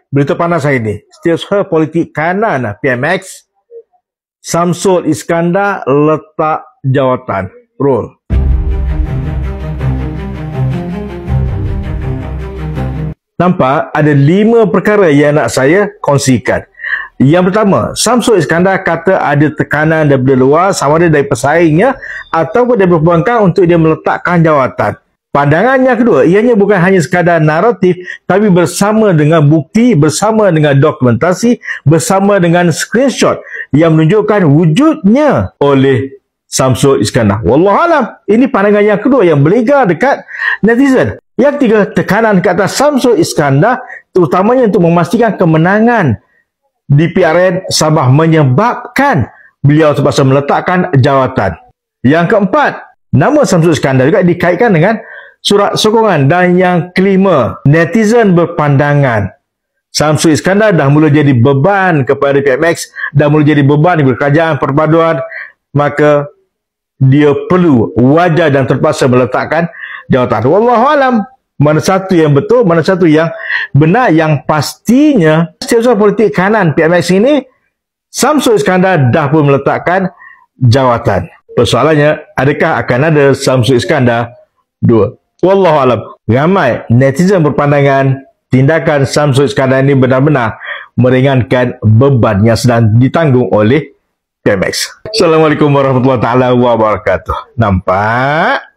berita panas hari ini. Setiausaha politik kanan PMX, Samsul Iskandar letak jawatan. Roll. Nampak ada 5 perkara yang nak saya kongsikan. Yang pertama, Samsul Iskandar kata ada tekanan daripada luar, sama ada dari pesaingnya ataupun dari perbankan untuk dia meletakkan jawatan. Pandangan yang kedua, ianya bukan hanya sekadar naratif, tapi bersama dengan bukti, bersama dengan dokumentasi, bersama dengan screenshot yang menunjukkan wujudnya oleh Samsul Iskandar. Wallahualam, ini pandangan yang kedua yang berlegar dekat netizen. Yang ketiga, tekanan ke atas Samsul Iskandar terutamanya untuk memastikan kemenangan di PRN Sabah menyebabkan beliau terpaksa meletakkan jawatan. Yang keempat, nama Samsul Iskandar juga dikaitkan dengan surat sokongan. Dan yang kelima, netizen berpandangan Samsul Iskandar dah mula jadi beban kepada PMX, dah mula jadi beban kepada kerajaan perpaduan, maka dia perlu wajar dan terpaksa meletakkan jawatan. Wallahualam, mana satu yang betul, mana satu yang benar. Yang pastinya setiausaha politik kanan PMX ini, Samsul Iskandar dah pun meletakkan jawatan. Persoalannya, adakah akan ada Samsul Iskandar 2? Wallahualam, ramai netizen berpandangan tindakan Samsul Iskandar ini benar-benar meringankan beban yang sedang ditanggung oleh PMX. Assalamualaikum warahmatullahi wabarakatuh. Nampak?